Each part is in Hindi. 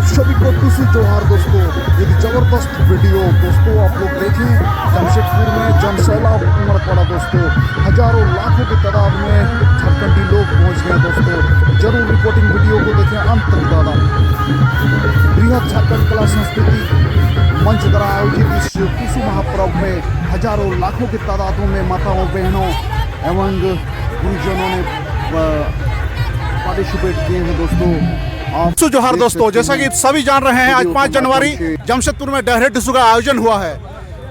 आप सभी को टुसू जोहार दोस्तों। एक जबरदस्त वीडियो दोस्तों आप लोग देखें। जमशेदपुर में जनसैलाब उमड़ पड़ा दोस्तों। हजारों लाखों की तादाद में झारखंडी लोग पहुंच गए दोस्तों। जरूर रिपोर्टिंग वीडियो को देखें अंत तक दादा। बृहद झारखंड कला संस्कृति मंच द्वारा आयोजित इस टुसू महापर्व में हजारों लाखों की तादादों में माताओं बहनों एवं गुरुजनों ने पार्टिसिपेट किए हैं दोस्तों। टुसू जोहार दोस्तों, जैसा कि सभी जान रहे हैं आज 5 जनवरी जमशेदपुर में डहरे टुसू का आयोजन हुआ है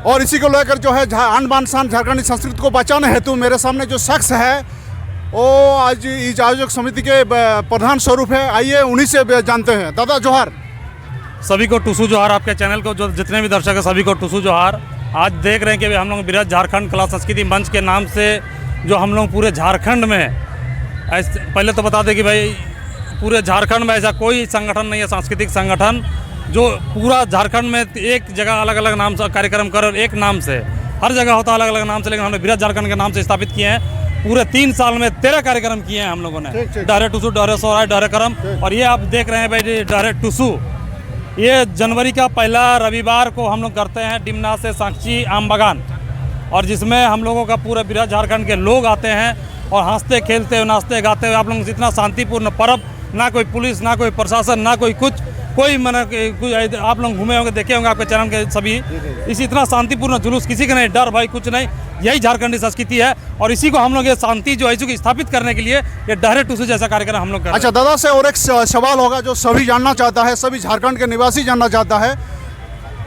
और इसी को लेकर जो है आन बान शान झारखंडी संस्कृति को बचाने हेतु मेरे सामने जो शख्स है वो आज इस आयोजक समिति के प्रधान स्वरूप है। आइए उन्हीं से जानते हैं। दादा जोहार। सभी को टुसू जोहार। आपके चैनल को जो जितने भी दर्शक हैं सभी को टुसू जोहार। आज देख रहे हैं कि हम लोग बृहद झारखंड कला संस्कृति मंच के नाम से जो हम लोग पूरे झारखंड में पहले तो बता दें कि भाई पूरे झारखंड में ऐसा कोई संगठन नहीं है, सांस्कृतिक संगठन जो पूरा झारखंड में एक जगह अलग अलग नाम से कार्यक्रम कर एक नाम से हर जगह होता है अलग अलग नाम से, लेकिन हमने बृहद झारखंड के नाम से स्थापित किए हैं। पूरे 3 साल में 13 कार्यक्रम किए हैं हम लोगों ने। डहरे टुसू, डहरे सोहराय, डहरे करम। और ये आप देख रहे हैं भाई डहरे टुसू, ये जनवरी का पहला रविवार को हम लोग करते हैं डिमना से सांची आम बागान, और जिसमें हम लोगों का पूरा बृहद झारखंड के लोग आते हैं और हंसते खेलते हुए नाचते गाते हुए आप लोग इतना शांतिपूर्ण पर्व, ना कोई पुलिस ना कोई प्रशासन ना कोई कुछ कोई कुछ आप लोग घूमे होंगे देखे होंगे आपके चैनल के सभी। इसी इतना शांतिपूर्ण जुलूस, किसी का नहीं डर भाई कुछ नहीं, यही झारखंडी संस्कृति है। और इसी को हम लोग ये शांति जो है इसको स्थापित करने के लिए ये डहरे टुसू जैसा कार्यक्रम हम लोग कर। अच्छा दादा से और एक सवाल होगा जो सभी जानना चाहता है, सभी झारखंड के निवासी जानना चाहता है।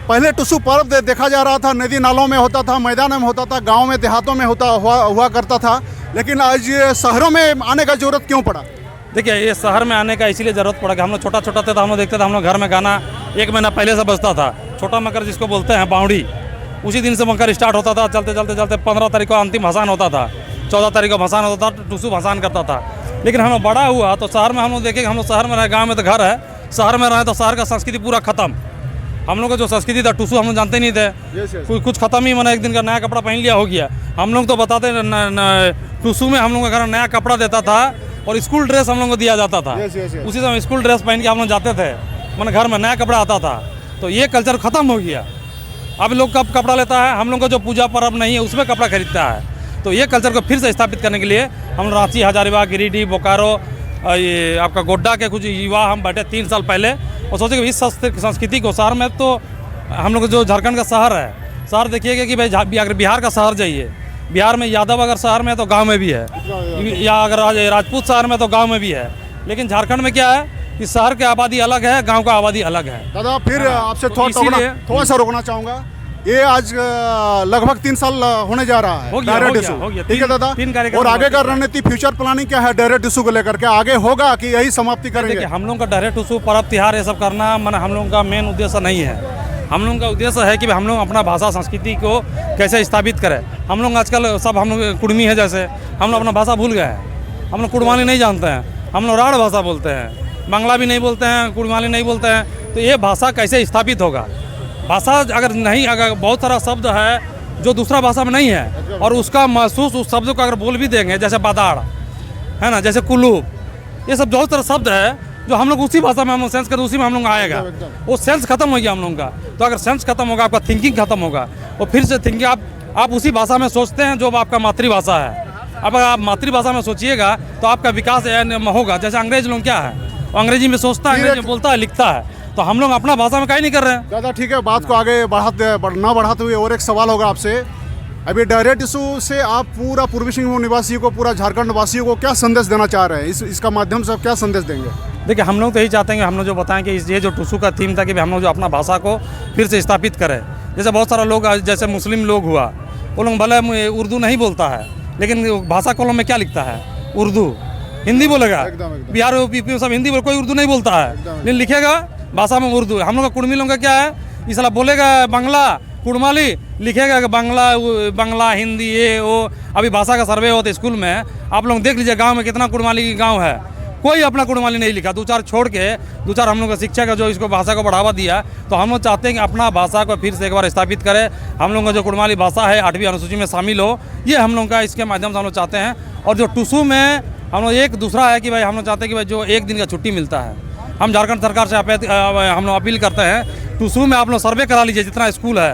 पहले टुसू पर्व देखा जा रहा था नदी नालों में होता था, मैदान में होता था, गाँव में देहातों में हुआ करता था, लेकिन आज ये शहरों में आने का जरूरत क्यों पड़ा? देखिए ये शहर में आने का इसीलिए ज़रूरत पड़ा कि हम लोग छोटा छोटा थे तो हम लोग देखते थे, हम लोग घर में गाना 1 महीना पहले से बजता था। छोटा मकर जिसको बोलते हैं बावड़ी, उसी दिन से मकर स्टार्ट होता था। चलते चलते चलते 15 तारीख को अंतिम भसान होता था, 14 तारीख को भसान होता था, टुसू भसान करता था। लेकिन हम लोग बड़ा हुआ तो शहर में हम लोग देखें, हम लोग शहर में रहे, गाँव में तो घर है, शहर में रहे तो शहर का संस्कृति पूरा खत्म। हम लोग का जो संस्कृति था टुसू हम लोग जानते नहीं थे, कुछ खत्म ही, मैंने एक दिन का नया कपड़ा पहन लिया हो गया। हम लोग तो बताते टुसू में हम लोग का घर नया कपड़ा देता था और स्कूल ड्रेस हम लोग को दिया जाता था। उसी समय स्कूल ड्रेस पहन के हम लोग जाते थे, मैंने घर में नया कपड़ा आता था। तो ये कल्चर खत्म हो गया। अब लोग कब कपड़ा लेता है, हम लोग का जो पूजा पर्व नहीं है उसमें कपड़ा खरीदता है। तो ये कल्चर को फिर से स्थापित करने के लिए हम रांची, हजारीबाग, गिरिडीह, बोकारो, ये आपका गोड्डा के कुछ युवा हम बैठे 3 साल पहले और सोचे कि इस संस्कृति को शहर में, तो हम लोग जो झारखंड का शहर है, शहर देखिएगा कि भाई अगर बिहार का शहर जाइए, बिहार में यादव अगर शहर में है तो गांव में भी है, या अगर राजपूत शहर में तो गांव में भी है। लेकिन झारखंड में क्या है कि शहर की आबादी अलग है, गांव का आबादी अलग है। दादा फिर आपसे थोड़ा सा रोकना चाहूँगा। ये आज लगभग 3 साल होने जा रहा है डहरे टुसू, ठीक है दादा। और आगे का रणनीति, फ्यूचर प्लानिंग क्या है डहरे टुसू को लेकर के? आगे होगा कि यही समाप्ति करेंगे? हम लोग का डहरे टुसू पर्व त्योहार ये सब करना मैंने हम लोग का मेन उद्देश्य नहीं है। हम लोगों का उद्देश्य है कि हम लोग अपना भाषा संस्कृति को कैसे स्थापित करें। हम लोग आजकल सब हम लोग कुड़मी है, जैसे हम लोग अपना भाषा भूल गए हैं। हम लोग कुड़माली नहीं जानते हैं, हम लोग राढ़ भाषा बोलते हैं, बांग्ला भी नहीं बोलते हैं, कुड़माली नहीं बोलते हैं। तो ये भाषा कैसे स्थापित होगा? भाषा अगर नहीं, अगर बहुत सारा शब्द है जो दूसरा भाषा में नहीं है और उसका महसूस उस शब्द को अगर बोल भी देंगे, जैसे बादाड़ है ना, जैसे कुल्लू, ये सब बहुत सारा शब्द है जो हम लोग उसी भाषा में हम लोग सेंस करते, उसी में हम लोग आएगा। वो सेंस खत्म हो गया हम लोगों का। तो अगर सेंस खत्म होगा, आपका थिंकिंग खत्म होगा, और फिर से थिंकिंग आप उसी भाषा में सोचते हैं जो आपका मातृभाषा है। अब आप मातृभाषा में सोचिएगा तो आपका विकास होगा। जैसे अंग्रेज लोग क्या है, वो अंग्रेजी में सोचता है, अंग्रेजी में बोलता है, लिखता है। तो हम लोग अपना भाषा में कहीं नहीं कर रहे हैं। दादा ठीक है, बात को आगे बढ़ाते हुए और एक सवाल होगा आपसे। अभी डहरे टुसू से आप पूरा पूर्वी सिंहभूम निवासियों को, पूरा झारखंड वासियों को क्या संदेश देना चाह रहे हैं? इसका माध्यम से आप क्या संदेश देंगे? देखिए हम लोग तो यही चाहते हैं कि हम लोग जो बताएं कि ये जो टुसू का थीम था कि हम लोग जो अपना भाषा को फिर से स्थापित करें। जैसे बहुत सारा लोग, जैसे मुस्लिम लोग हुआ, वो लोग भले उर्दू नहीं बोलता है, लेकिन भाषा कॉलम में क्या लिखता है? उर्दू, हिंदी बोलेगा। बिहार यूपी सब हिंदी बोले, कोई उर्दू नहीं बोलता है, लेकिन लिखेगा भाषा में उर्दू। हम लोग का कुड़मी लोगों का क्या है, इस साला बोलेगा बांग्ला, कुड़माली, लिखेगा बांग्ला हिंदी ये वो। अभी भाषा का सर्वे होता है स्कूल में, आप लोग देख लीजिए गांव में कितना कुड़माली गांव है, कोई अपना कुड़माली नहीं लिखा। 2-4 छोड़ के 2-4 हम लोग का शिक्षा का जो इसको भाषा को बढ़ावा दिया। तो हम लोग चाहते हैं कि अपना भाषा को फिर से एक बार स्थापित करें। हम लोग का जो कुड़माली भाषा है 8वीं अनुसूची में शामिल हो, ये हम लोग का इसके माध्यम से हम लोग चाहते हैं। और जो टुसू में हम लोग एक दूसरा है कि भाई हम लोग चाहते हैं कि भाई जो 1 दिन का छुट्टी मिलता है, हम झारखंड सरकार से हम लोग अपील करते हैं, टूसू में आप लोग सर्वे करा लीजिए। जितना स्कूल है,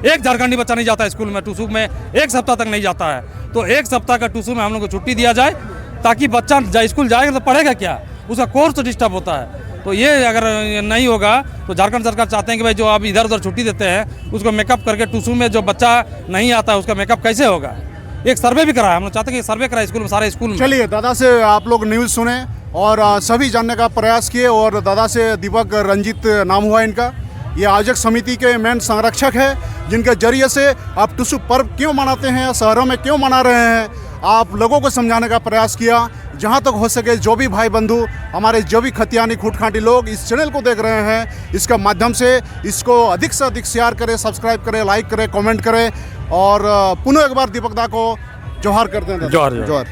एक झारखंडी बच्चा नहीं जाता है स्कूल में, टूसू में एक सप्ताह तक नहीं जाता है। तो एक सप्ताह का टूसू में हम लोग को छुट्टी दिया जाए, ताकि बच्चा स्कूल जाएगा तो पढ़ेगा क्या, उसका कोर्स तो डिस्टर्ब होता है। तो ये अगर नहीं होगा तो झारखंड सरकार चाहते हैं कि भाई जो आप इधर उधर छुट्टी देते हैं उसको मेकअप करके टूसू में जो बच्चा नहीं आता है उसका मेकअप कैसे होगा। एक सर्वे भी कराया, हम लोग चाहते हैं कि सर्वे कराए स्कूल में, सारे स्कूल में। चलिए, दादा से आप लोग न्यूज़ सुने और सभी जानने का प्रयास किए। और दादा से दीपक रंजीत नाम हुआ इनका, ये आयोजक समिति के मेन संरक्षक है, जिनके जरिए से आप टूसू पर्व क्यों मनाते हैं, शहरों में क्यों मना रहे हैं, आप लोगों को समझाने का प्रयास किया। जहां तक हो सके जो भी भाई बंधु हमारे जो भी खतियानी खूटखाटी लोग इस चैनल को देख रहे हैं, इसका माध्यम से इसको अधिक से अधिक शेयर करें, सब्सक्राइब करें, लाइक करें, कमेंट करें। और पुनः एक बार दीपक दा को जोहार करते हैं। जोहार। जोहार।